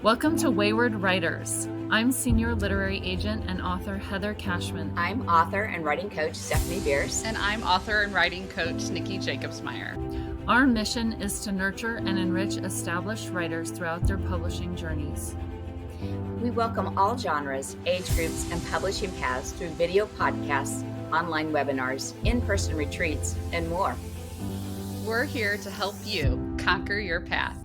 Welcome to Wayward Writers. I'm senior literary agent and author Heather Cashman. I'm author and writing coach Stephanie Bearce. And I'm author and writing coach Nicki Jacobsmeyer. Our mission is to nurture and enrich established writers throughout their publishing journeys. We welcome all genres, age groups, and publishing paths through video podcasts, online webinars, in-person retreats, and more. We're here to help you conquer your path.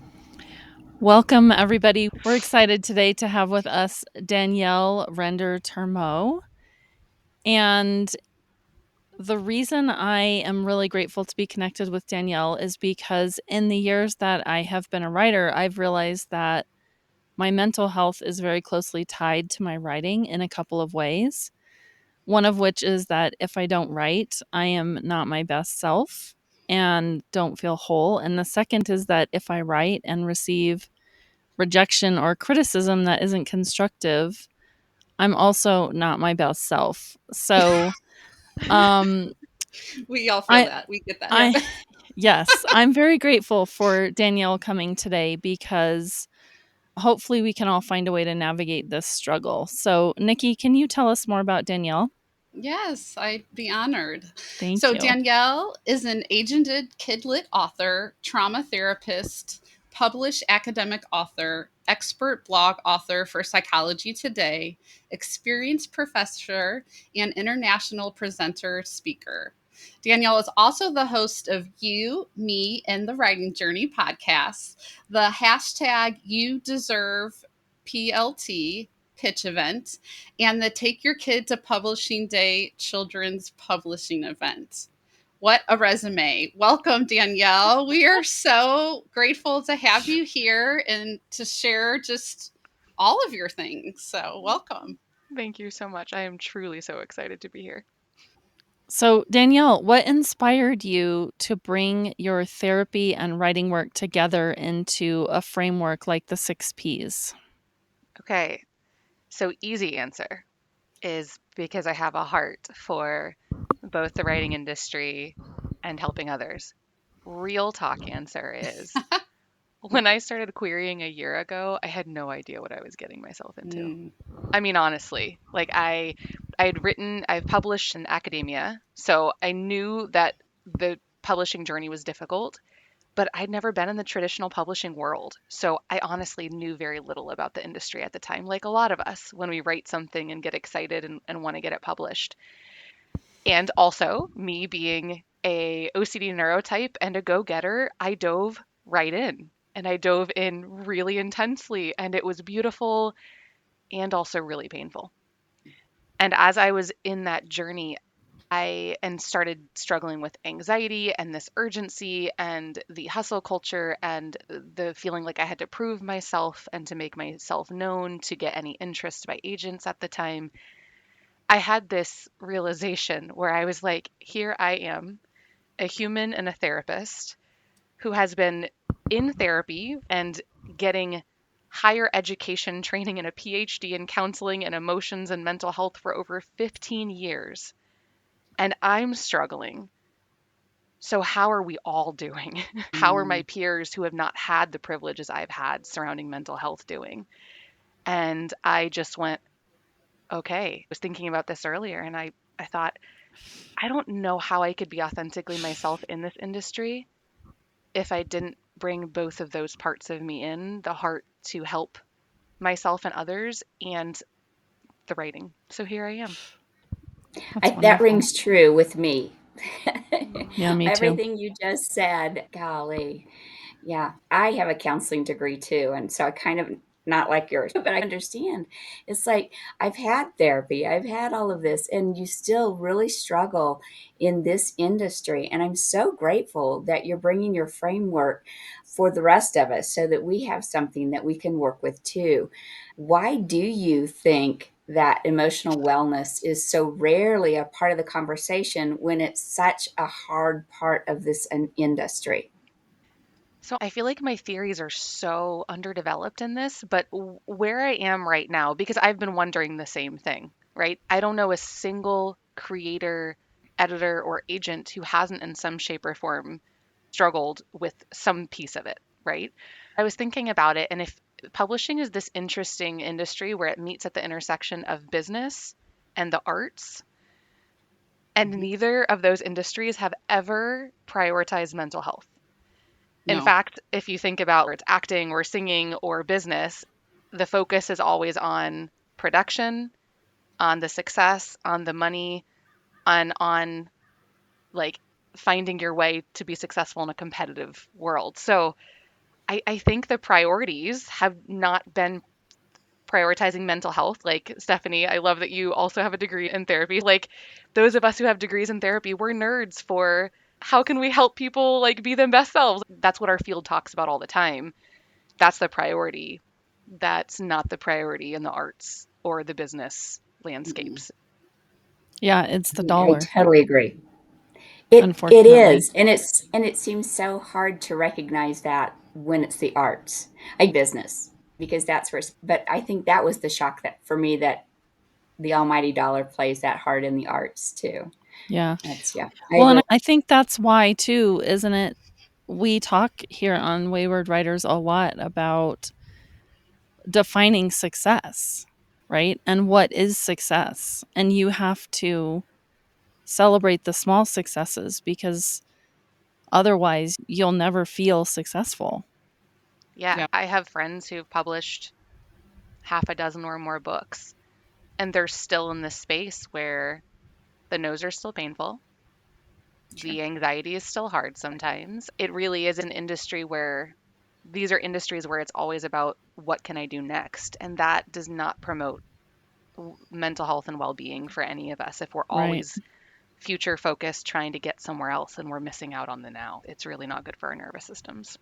Welcome, everybody. We're excited today to have with us Danielle Render Termeaud. And the reason I am really grateful to be connected with Danielle is because in the years that I have been a writer, I've realized that my mental health is very closely tied to my writing in a couple of ways. One of which is that if I don't write, I am not my best self and don't feel whole. And the second is that if I write and receive rejection or criticism that isn't constructive, I'm also not my best self. So, we all feel that. We get that. Yes, I'm very grateful for Danielle coming today because hopefully we can all find a way to navigate this struggle. So, Nicki, can you tell us more about Danielle? Yes, I'd be honored. Thank So you. Danielle is an agented kidlit author, trauma therapist, published academic author, expert blog author for Psychology Today, experienced professor, and international presenter speaker. Danielle is also the host of You, Me, and the Writing Journey podcast, the hashtag You Deserve PLT pitch event, and the Take Your Kid to Publishing Day children's publishing event. What a resume. Welcome, Danielle. We are so grateful to have you here and to share just all of your things. So welcome. Thank you so much. I am truly so excited to be here. So, Danielle, what inspired you to bring your therapy and writing work together into a framework like the 6 Ps? Okay, so easy answer is because I have a heart for both the writing industry and helping others. Real talk answer is when I started querying a year ago, I had no idea what I was getting myself into. I mean, honestly, like I've published in academia, so I knew that the publishing journey was difficult, but I'd never been in the traditional publishing world. So I honestly knew very little about the industry at the time, like a lot of us when we write something and get excited and want to get it published. And also, me being a OCD neurotype and a go-getter, I dove right in. And I dove in really intensely, and it was beautiful and also really painful. And as I was in that journey, I started struggling with anxiety and this urgency and the hustle culture and the feeling like I had to prove myself and to make myself known to get any interest by agents at the time. I had this realization where I was like, here I am, a human and a therapist who has been in therapy and getting higher education training and a PhD in counseling and emotions and mental health for over 15 years. And I'm struggling. So, how are we all doing? How are my peers who have not had the privileges I've had surrounding mental health doing? And I just went, okay. I was thinking about this earlier and I thought, I don't know how I could be authentically myself in this industry if I didn't bring both of those parts of me in, the heart to help myself and others and the writing. So here I am. That rings true with me. Yeah, me too. Everything you just said, golly. Yeah, I have a counseling degree too, and so I kind of not like yours, but I understand. It's like I've had therapy, I've had all of this, and you still really struggle in this industry. And I'm so grateful that you're bringing your framework for the rest of us so that we have something that we can work with too. Why do you think that emotional wellness is so rarely a part of the conversation when it's such a hard part of this industry? So I feel like my theories are so underdeveloped in this, but where I am right now, because I've been wondering the same thing, right? I don't know a single creator, editor, or agent who hasn't in some shape or form struggled with some piece of it, right? I was thinking about it, and if Publishing is this interesting industry where it meets at the intersection of business and the arts. And neither of those industries have ever prioritized mental health. In No. fact, if you think about whether it's acting or singing or business, the focus is always on production, on the success, on the money, on like finding your way to be successful in a competitive world. So I think the priorities have not been prioritizing mental health. Like Stephanie, I love that you also have a degree in therapy. Like those of us who have degrees in therapy, we're nerds for how can we help people like be their best selves. That's what our field talks about all the time. That's the priority. That's not the priority in the arts or the business landscapes. Yeah, it's the I dollar, totally agree. It unfortunately. is, and it seems so hard to recognize that when it's the arts. I business because that's where but I think that was the shock that for me that the almighty dollar plays that hard in the arts too. Yeah. That's yeah, I Well, agree. and I think that's why too, isn't it? We talk here on Wayward Writers a lot about defining success, right? And what is success? And you have to celebrate the small successes because otherwise you'll never feel successful. Yeah, Yeah. I have friends who've published half a dozen or more books, and they're still in this space where the no's are still painful. Sure. The anxiety is still hard sometimes. It really is an industry where these are industries where it's always about what can I do next? And that does not promote mental health and well being for any of us if we're Right. always future focused trying to get somewhere else and we're missing out on the now. It's really not good for our nervous systems.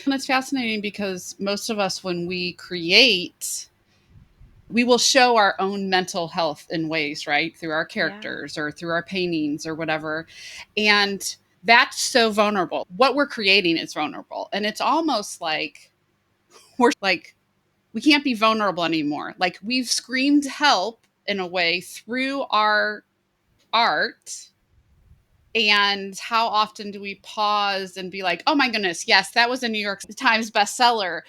And it's fascinating because most of us, when we create, we will show our own mental health in ways, right? Through our Yeah. characters or through our paintings or whatever. And that's so vulnerable. What we're creating is vulnerable. And it's almost like we're like, we can't be vulnerable anymore. Like we've screamed help in a way through our art. And how often do we pause and be like, oh my goodness, yes, that was a New York Times bestseller.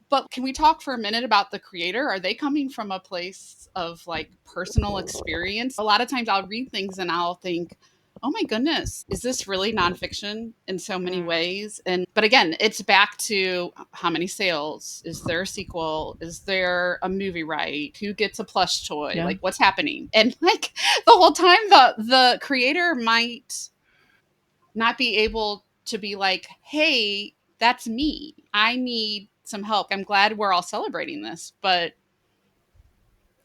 But can we talk for a minute about the creator? Are they coming from a place of like personal experience? A lot of times I'll read things and I'll think, oh my goodness, is this really nonfiction in so many Mm, ways? And but again, it's back to how many sales? Is there a sequel? Is there a movie right? Who gets a plush toy? Yeah. Like what's happening? And like the whole time the creator might not be able to be like, hey, that's me. I need some help. I'm glad we're all celebrating this, but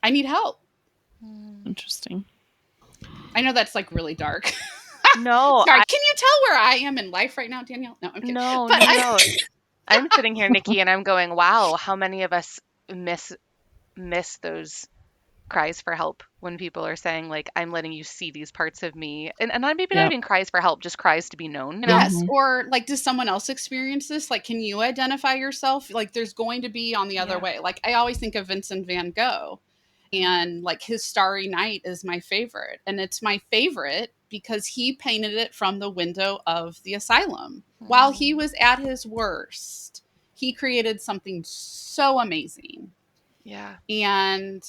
I need help. mm. Interesting. I know that's like really dark. No, Sorry. Can you tell where I am in life right now, Danielle? No, I'm kidding. no, But no, no. I'm sitting here, Nikki, and I'm going, wow, how many of us miss those cries for help when people are saying like I'm letting you see these parts of me and not maybe not Yep. even cries for help, just cries to be known, yes, Mhm. or like, does someone else experience this? Like, can you identify yourself? Like, there's going to be on the other Yeah. way. Like, I always think of Vincent van Gogh, and like his Starry Night is my favorite. And it's my favorite because he painted it from the window of the asylum. While he Mm, was at his worst, he created something so amazing. yeah. And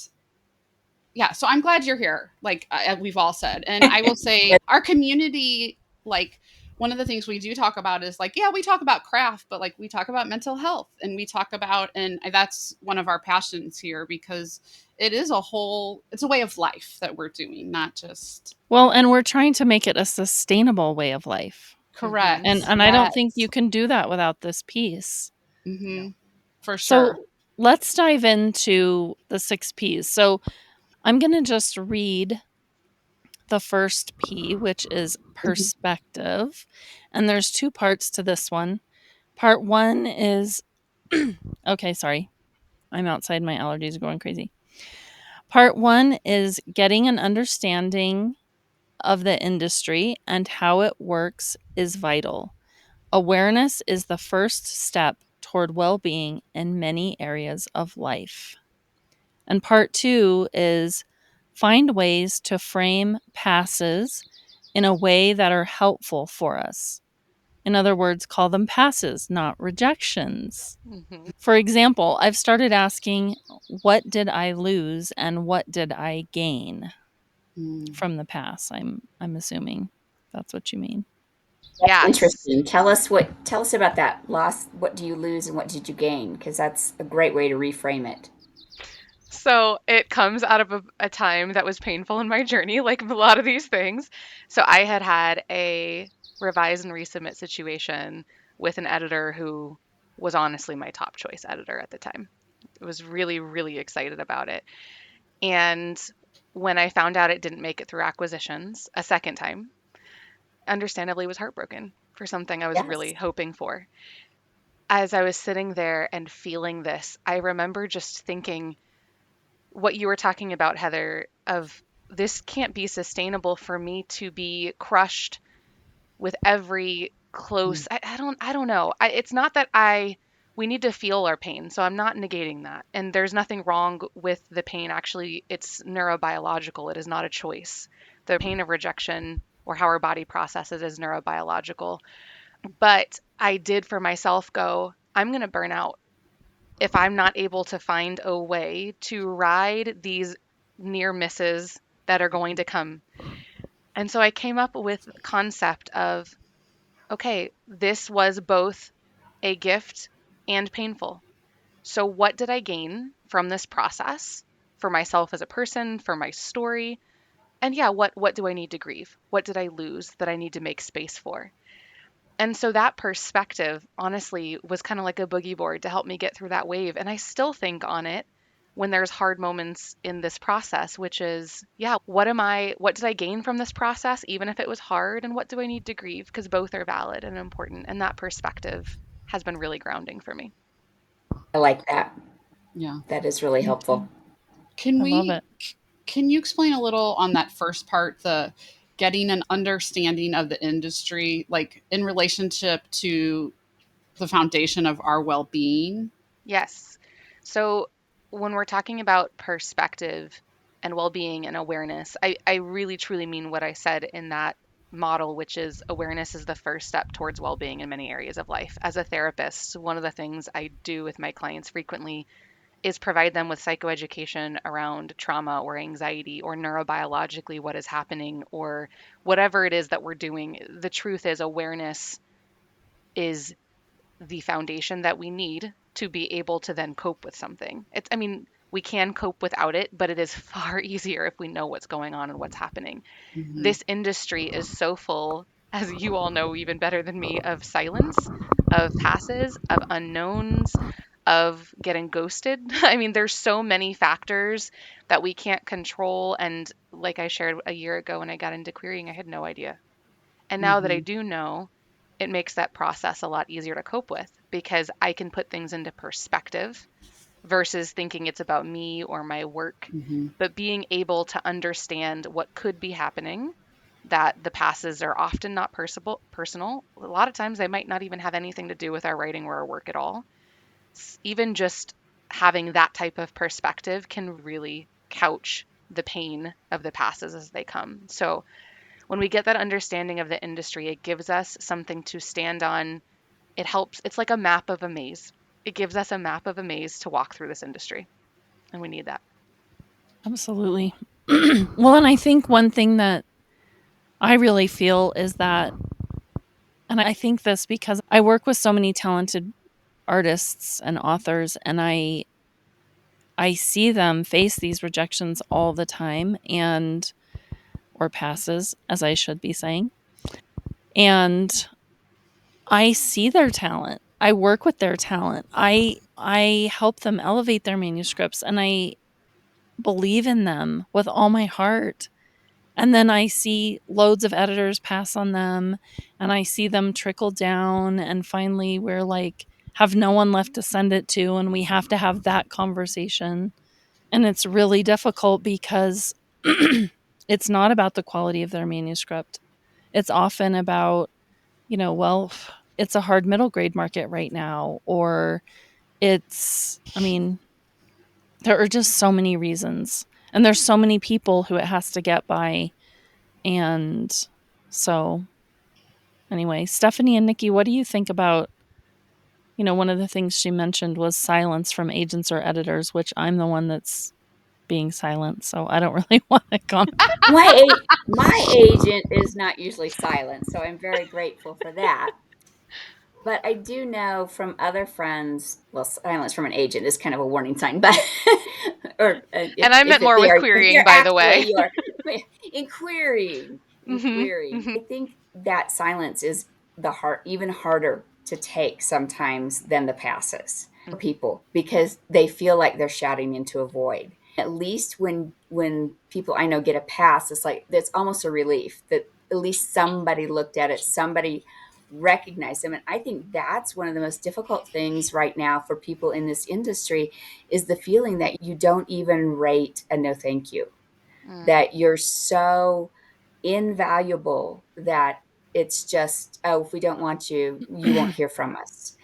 yeah, so I'm glad you're here, like we've all said. And I will say, our community, like, one of the things we do talk about is like, yeah, we talk about craft, but like we talk about mental health and we talk about, and that's one of our passions here because it is a whole, it's a way of life that we're doing, not just Well, and we're trying to make it a sustainable way of life. Mm-hmm. And correct. I don't think you Yes. can do that without this piece. Mm-hmm. For sure. So let's dive into the 6 Ps. So I'm going to just read the first P, which is Mhm. perspective. And there's 2 parts to this one. Part 1 is okay, sorry. I'm outside. My allergies are going crazy. Part 1 is getting an understanding of the industry and how it works is vital. Awareness is the first step toward well being in many areas of life. And part 2 is find ways to frame passes in a way that are helpful for us. In other words, call them passes, not rejections. Hmm. For example, I've started asking, what did I lose and what did I gain Mm. from the pass? I'm assuming that's what you mean. That's Yes. interesting. Tell us about that loss. What do you lose and what did you gain? Because that's a great way to reframe it. So it comes out of a time that was painful in my journey, like a lot of these things. So I had had a revise and resubmit situation with an editor who was honestly my top choice editor at the time. I was really, really excited about it. And when I found out it didn't make it through acquisitions a second time, understandably was heartbroken for something I was Yes. really hoping for. As I was sitting there and feeling this, I remember just thinking what you were talking about, Heather, of this can't be sustainable for me to be crushed with every Mm. close. I don't know. It's not that we need to feel our pain. So I'm not negating that. And there's nothing wrong with the pain. Actually, it's neurobiological. It is not a choice. The pain of rejection or how our body processes is neurobiological. But I did for myself go, I'm going to burn out if I'm not able to find a way to ride these near misses that are going to come. And so I came up with the concept of, okay, this was both a gift and painful. So what did I gain from this process for myself as a person, for my story? And yeah, what do I need to grieve? What did I lose that I need to make space for? And so that perspective, honestly, was kind of like a boogie board to help me get through that wave. And I still think on it when there's hard moments in this process, which is, yeah, what did I gain from this process, even if it was hard? And what do I need to grieve? Because both are valid and important. And that perspective has been really grounding for me. I like that. Yeah. That is really helpful. Can I love we it. can you explain a little on that first part, the getting an understanding of the industry, like in relationship to the foundation of our well-being? Yes. So when we're talking about perspective and well being and awareness, I really truly mean what I said in that model, which is awareness is the first step towards well being in many areas of life. As a therapist, one of the things I do with my clients frequently is provide them with psychoeducation around trauma or anxiety or neurobiologically what is happening or whatever it is that we're doing. The truth is, awareness is the foundation that we need to be able to then cope with something. I mean, we can cope without it, but it is far easier if we know what's going on and what's happening. Hmm. This industry is so full, as you all know even better than me, of silence, of passes, of unknowns, of getting ghosted. I mean, there's so many factors that we can't control. And like I shared a year ago when I got into querying, I had no idea. And now that I Hmm. do know, it makes that process a lot easier to cope with because I can put things into perspective versus thinking it's about me or my work, Hmm. but being able to understand what could be happening, that the passes are often not personal. A lot of times they might not even have anything to do with our writing or our work at all. Even just having that type of perspective can really couch the pain of the passes as they come. So when we get that understanding of the industry, it gives us something to stand on. It helps. It's like a map of a maze. It gives us a map of a maze to walk through this industry, and we need that. Absolutely. Well, and I think one thing that I really feel is that, and I think this because I work with so many talented artists and authors, and I see them face these rejections all the time, and or passes, as I should be saying. And I see their talent. I work with their talent. I help them elevate their manuscripts, and I believe in them with all my heart. And then I see loads of editors pass on them, and I see them trickle down, and finally we're like have no one left to send it to, and we have to have that conversation. And it's really difficult because it's not about the quality of their manuscript. It's often about, well, it's a hard middle grade market right now, or I mean, there are just so many reasons. And there's so many people who it has to get by. And so, Anyway, Stephanie and Nicki, what do you think about, one of the things she mentioned was silence from agents or editors, which I'm the one that's being silent, so I don't really want to comment. My agent is not usually silent, so I'm very grateful for that. But I do know from other friends, well, silence from an agent is kind of a warning sign, but or And I meant more with if querying, they're by the actually way. you are in Hmm. querying. Hmm. I think that silence is even harder to take sometimes than the passes for people because they feel like they're shouting into a void. At least when people I know get a pass, it's like it's almost a relief that at least somebody looked at it, somebody recognize them. And I think that's one of the most difficult things right now for people in this industry is the feeling that you don't even rate a no thank you, Mm. that you're so invaluable that it's just, oh, if we don't want you, you won't hear from us.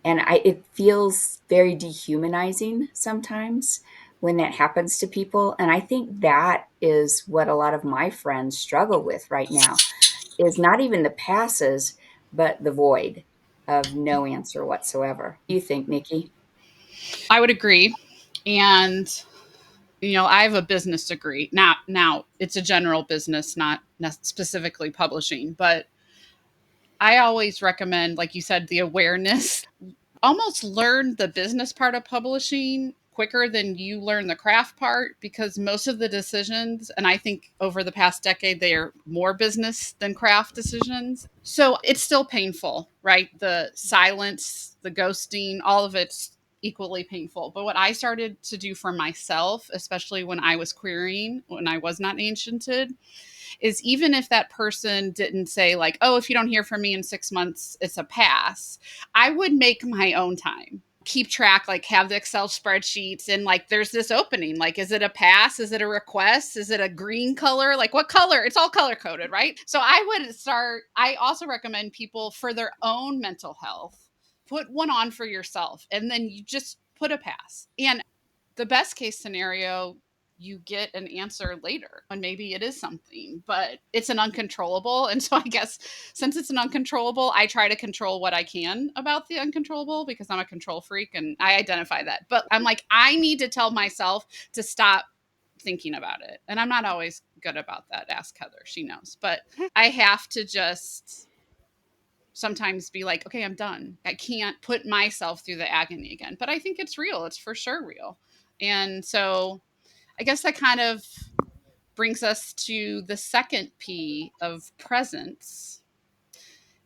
And it feels very dehumanizing sometimes when that happens to people. And I think that is what a lot of my friends struggle with right now is not even the passes, but the void of no answer whatsoever. What do you think, Nikki? I would agree. And I have a business degree. Now it's a general business, not specifically publishing, but I always recommend, like you said, the awareness. Almost learn the business part of publishing quicker than you learn the craft part because most of the decisions, and I think over the past decade, they are more business than craft decisions. So it's still painful, right? The silence, the ghosting, all of it's equally painful. But what I started to do for myself, especially when I was querying, when I was not anciented, is even if that person didn't say like, oh, if you don't hear from me in 6 months, it's a pass, I would make my own time, keep track, like have the Excel spreadsheets, and like there's this opening, like is it a pass, is it a request, is it a green color, like what color, it's all color coded, right? So I also recommend people for their own mental health, put one on for yourself and then you just put a pass. And the best case scenario, you get an answer later and maybe it is something, but it's an uncontrollable. And so I guess since it's an uncontrollable, I try to control what I can about the uncontrollable because I'm a control freak and I identify that. But I'm like, I need to tell myself to stop thinking about it. And I'm not always good about that. Ask Heather, she knows. But I have to just sometimes be like, okay, I'm done. I can't put myself through the agony again. But I think it's real. It's for sure real. And so I guess that kind of brings us to the second P of presence.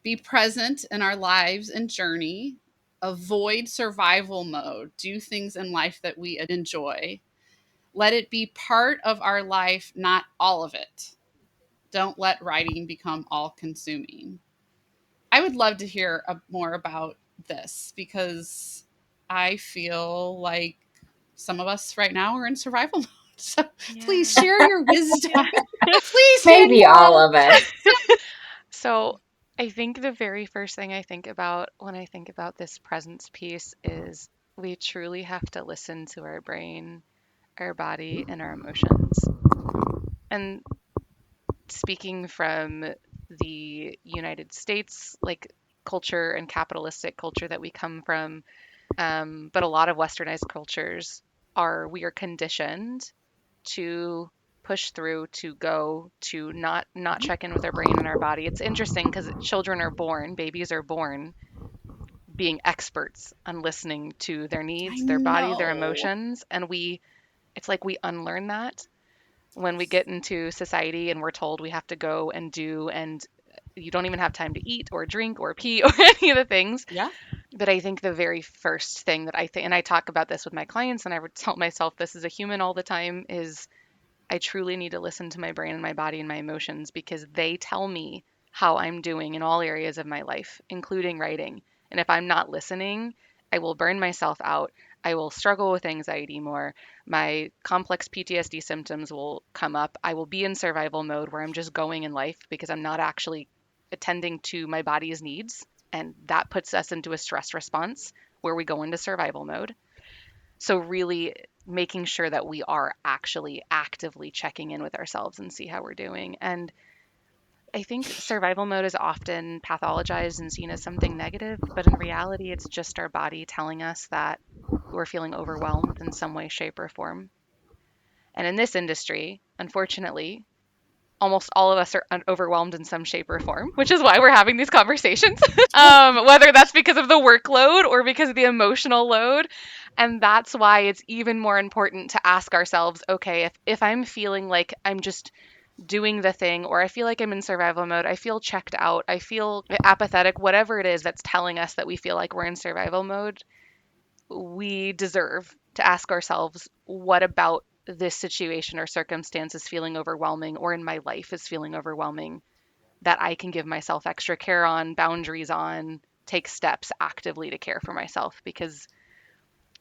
Be present in our lives and journey. Avoid survival mode. Do things in life that we enjoy. Let it be part of our life, not all of it. Don't let writing become all consuming. I would love to hear more about this because I feel like some of us right now are in survival mode. So please Yeah. share your wisdom. Please, Maybe all Danielle. of us. So I think the very first thing I think about when I think about this presence piece is we truly have to listen to our brain, our body, and our emotions. And speaking from the United States, like culture and capitalistic culture that we come from, but a lot of westernized cultures we are conditioned to push through, to go, to not check in with our brain and our body. It's interesting because babies are born being experts on listening to their I needs, their body, their know. emotions, and it's like we unlearn that when we get into society and we're told we have to go and do, and you don't even have time to eat or drink or pee or any of the things. Yeah. But I think the very first thing that I think, and I talk about this with my clients and I would tell myself this as a human all the time, is I truly need to listen to my brain and my body and my emotions because they tell me how I'm doing in all areas of my life, including writing. And if I'm not listening, I will burn myself out. I will struggle with anxiety more. My complex PTSD symptoms will come up. I will be in survival mode where I'm just going in life because I'm not actually attending to my body's needs. And that puts us into a stress response where we go into survival mode. So really making sure that we are actually actively checking in with ourselves and see how we're doing. And I think survival mode is often pathologized and seen as something negative, but in reality, it's just our body telling us that we're feeling overwhelmed in some way, shape, or form. And in this industry, unfortunately, almost all of us are overwhelmed in some shape or form, which is why we're having these conversations, whether that's because of the workload or because of the emotional load. And that's why it's even more important to ask ourselves, okay, if I'm feeling like I'm just doing the thing, or I feel like I'm in survival mode, I feel checked out, I feel apathetic, whatever it is that's telling us that we feel like we're in survival mode, we deserve to ask ourselves, what about this situation or circumstance is feeling overwhelming, or in my life is feeling overwhelming, that I can give myself extra care on, boundaries on, take steps actively to care for myself, because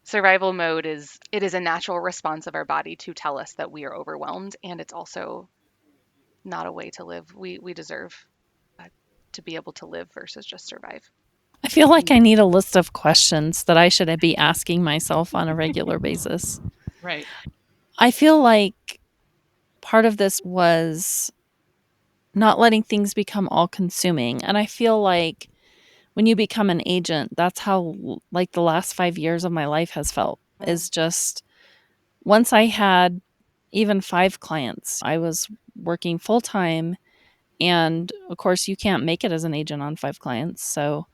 survival mode is a natural response of our body to tell us that we are overwhelmed, and it's also not a way to live. We deserve uh, to be able to live versus just survive. I feel like I need a list of questions that I should be asking myself on a regular basis. Right. I feel like part of this was not letting things become all consuming. And I feel like when you become an agent, that's how like the last 5 years of my life has felt. Is just once I had even 5 clients, I was working full time, and of course you can't make it as an agent on 5 clients. So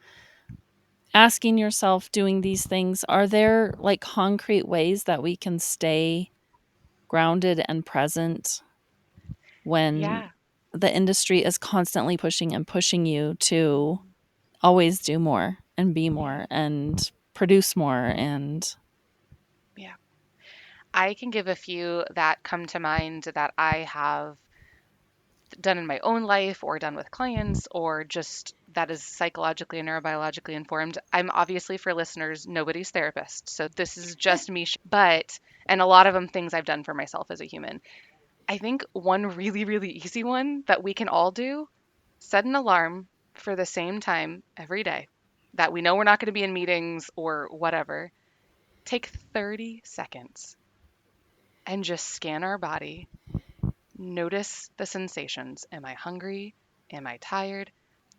asking yourself, doing these things, are there like concrete ways that we can stay grounded and present when Yeah, the industry is constantly pushing and pushing you to always do more and be yeah, more and produce more? And yeah. I can give a few that come to mind that I have done in my own life or done with clients, or just that is psychologically and neurobiologically informed. I'm obviously, for listeners, nobody's therapist. So this is just me, but, and a lot of them things I've done for myself as a human. I think one really, really easy one that we can all do: set an alarm for the same time every day that we know we're not going to be in meetings or whatever. Take 30 seconds and just scan our body. Notice the sensations. Am I hungry? Am I tired?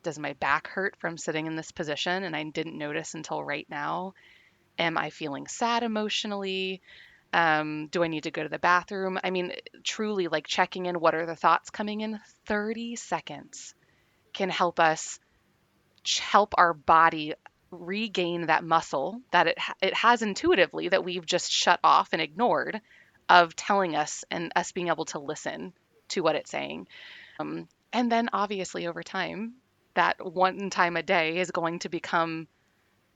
Does my back hurt from sitting in this position and I didn't notice until right now? Am I feeling sad emotionally? Do I need to go to the bathroom? I mean, truly, like checking in, what are the thoughts coming in? 30 seconds can help us help our body regain that muscle that it has intuitively that we've just shut off and ignored, of telling us and us being able to listen to what it's saying. And then obviously over time, that one time a day is going to become,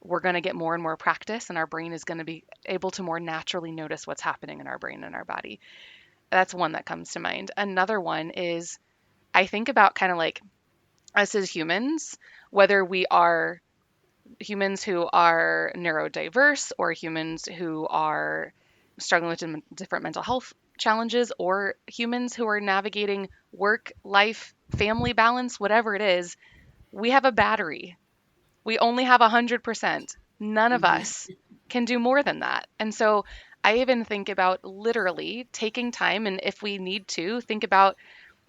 we're going to get more and more practice, and our brain is going to be able to more naturally notice what's happening in our brain and our body. That's one that comes to mind. Another one is, I think about kind of like us as humans, whether we are humans who are neurodiverse, or humans who are struggling with different mental health challenges, or humans who are navigating work, life, family balance, whatever it is, we have a battery. We only have 100%. None of Mhm. us can do more than that. And so I even think about literally taking time, and if we need to, think about,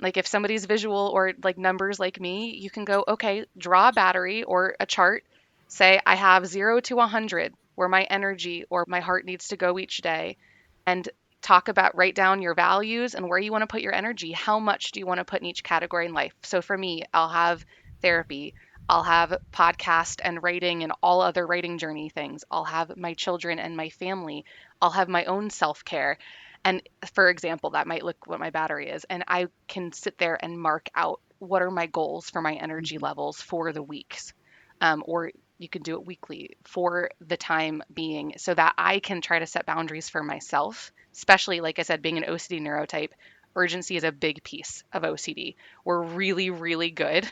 like, if somebody's visual or like numbers like me, you can go, okay, draw a battery or a chart, say, I have 0 to 100 where my energy or my heart needs to go each day, and talk about, write down your values and where you want to put your energy. How much do you want to put in each category in life? So for me, I'll have therapy, I'll have podcast and writing and all other writing journey things, I'll have my children and my family, I'll have my own self care. And for example, that might look what my battery is. And I can sit there and mark out, what are my goals for my energy Mhm. levels for the weeks. Or you can do it weekly for the time being, so that I can try to set boundaries for myself. Especially, like I said, being an OCD neurotype, urgency is a big piece of OCD. We're really, really good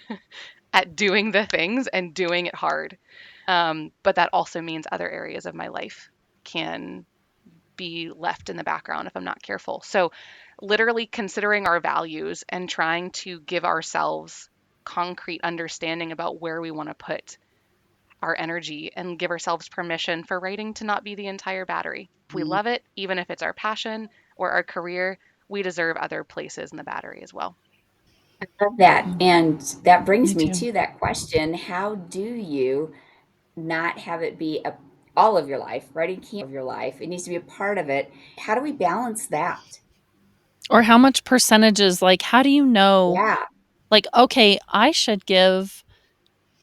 at doing the things and doing it hard. But that also means other areas of my life can be left in the background if I'm not careful. So, literally considering our values and trying to give ourselves concrete understanding about where we want to put our energy, and give ourselves permission for writing to not be the entire battery. If we love it, even if it's our passion or our career, we deserve other places in the battery as well. Love that. Mm, And that brings me me too. to that question. How do you not have it be all of your life? Writing can't be all of your life. It needs to be a part of it. How do we balance that? Or how much percentages, like, how do you know, Yeah. like, okay, I should give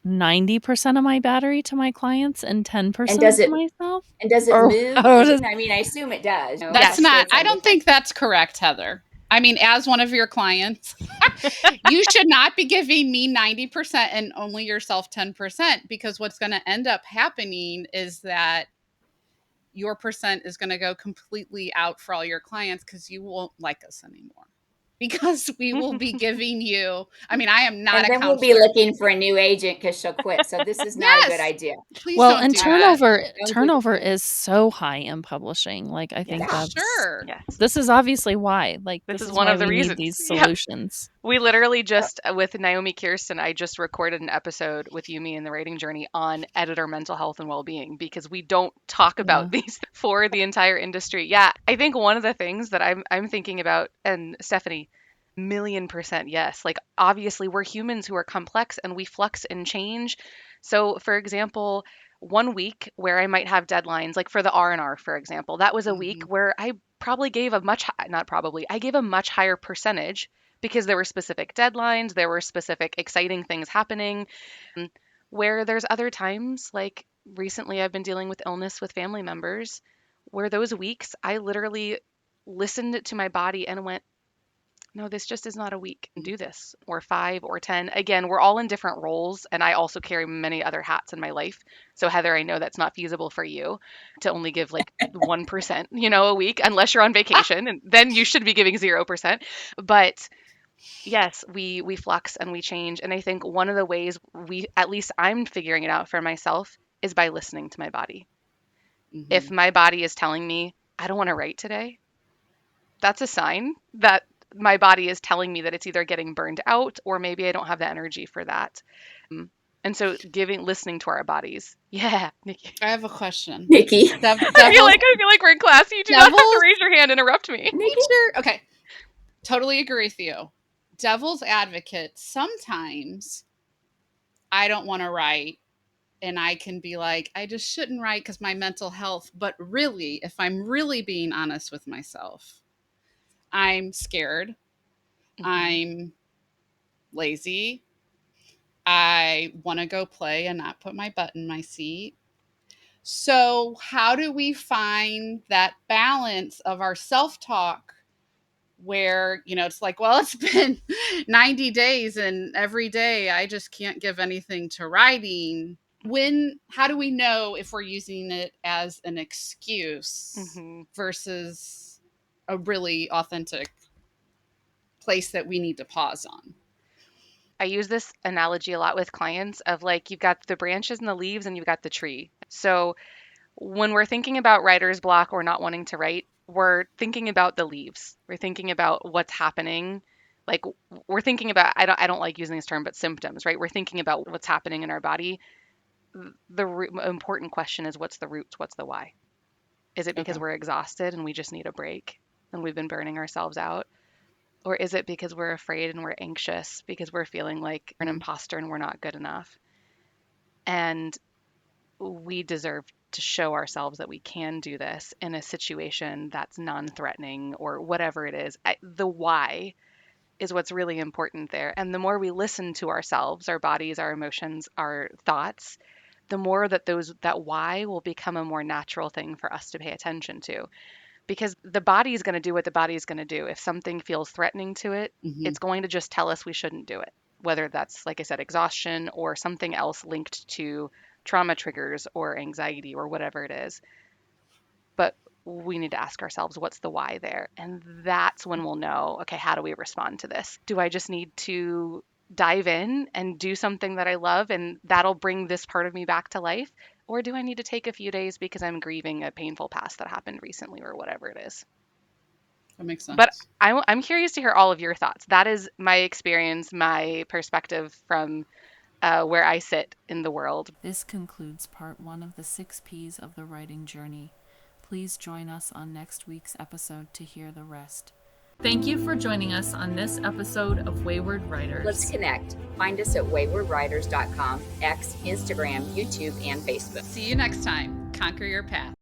90% of my battery to my clients and And 10% does to it myself? and does it Or move? how Is it, does I mean, I assume it does. That's Yes. not, Based I on don't different. think that's correct, Heather. I mean, as one of your clients, you should not be giving me 90% and only yourself 10%, because what's going to end up happening is that your percent is going to go completely out for all your clients because you won't like us anymore. Because we will be giving you, I mean, I am not And a then we'll be counselor. looking for a new agent because she'll quit. So this is not a good Yes, idea. please well, don't and do All right. that. Don't do turnover is so high in publishing, like, I Yes. think For that's sure. Yes. this is obviously why, like, This this is is one why of the we need reasons. these Yeah. solutions. We literally just, with Naomi Kirsten, I just recorded an episode with you, me, and the writing journey on editor mental health and well-being because we don't talk about Yeah. these for the entire industry. Yeah, I think one of the things that I'm thinking about, and Stephanie, million percent yes. Like obviously we're humans who are complex and we flux and change. So for example, one week where I might have deadlines, like for the R&R, for example, that was a week Hmm. where I probably gave a much, not probably, I gave a much higher percentage because there were specific deadlines, there were specific exciting things happening. Where there's other times, like recently, I've been dealing with illness with family members, where those weeks I literally listened to my body and went, no, this just is not a week. Do this, or 5 or 10. Again, we're all in different roles, and I also carry many other hats in my life. So, Heather, I know that's not feasible for you to only give like 1%, a week, unless you're on vacation, and then you should be giving 0%. But yes, we flux and we change. And I think one of the ways at least I'm figuring it out for myself, is by listening to my body. If Hmm. my body is telling me, I don't want to write today, that's a sign that my body is telling me that it's either getting burned out or maybe I don't have the energy for that. And so listening to our bodies. Yeah, Nikki. I have a question. Nikki. Devil's I feel like we're in class. You do not have to devil's raise your hand and interrupt me. Nikki. nature. Okay, totally agree with you. Devil's advocate. Sometimes I don't want to write, and I can be like, I just shouldn't write because my mental health. But really, if I'm really being honest with myself, I'm scared. Hmm. I'm lazy. I want to go play and not put my butt in my seat. So, how do we find that balance of our self talk where, it's like, well, it's been 90 days and every day I just can't give anything to writing? How do we know if we're using it as an excuse Hmm. versus a really authentic place that we need to pause on? I use this analogy a lot with clients of like you've got the branches and the leaves and you've got the tree. So when we're thinking about writer's block or not wanting to write, we're thinking about the leaves. We're thinking about what's happening. Like we're thinking about I don't like using this term, but symptoms, right? We're thinking about what's happening in our body. The important question is what's the roots? What's the why? Is it because Okay. we're exhausted and we just need a break and we've been burning ourselves out? Or is it because we're afraid and we're anxious because we're feeling like we're an Mm-hmm. imposter and we're not good enough? And we deserve to show ourselves that we can do this in a situation that's non-threatening or whatever it is. The why is what's really important there. And the more we listen to ourselves, our bodies, our emotions, our thoughts, the more that why will become a more natural thing for us to pay attention to. Because the body is going to do what the body is going to do. If something feels threatening to it, Mm-hmm. it's going to just tell us we shouldn't do it, whether that's, like I said, exhaustion or something else linked to trauma triggers or anxiety or whatever it is. But we need to ask ourselves, what's the why there? And that's when we'll know, okay, how do we respond to this? Do I just need to dive in and do something that I love and that'll bring this part of me back to life? Or do I need to take a few days because I'm grieving a painful past that happened recently or whatever it is? That makes But sense. I'm curious to hear all of your thoughts. That is my experience, my perspective from where I sit in the world. This concludes part 1 of the 6 P's of the writing journey. Please join us on next week's episode to hear the rest. Thank you for joining us on this episode of Wayward Writers. Let's connect. Find us at waywardwriters.com, X, Instagram, YouTube, and Facebook. See you next time. Conquer your path.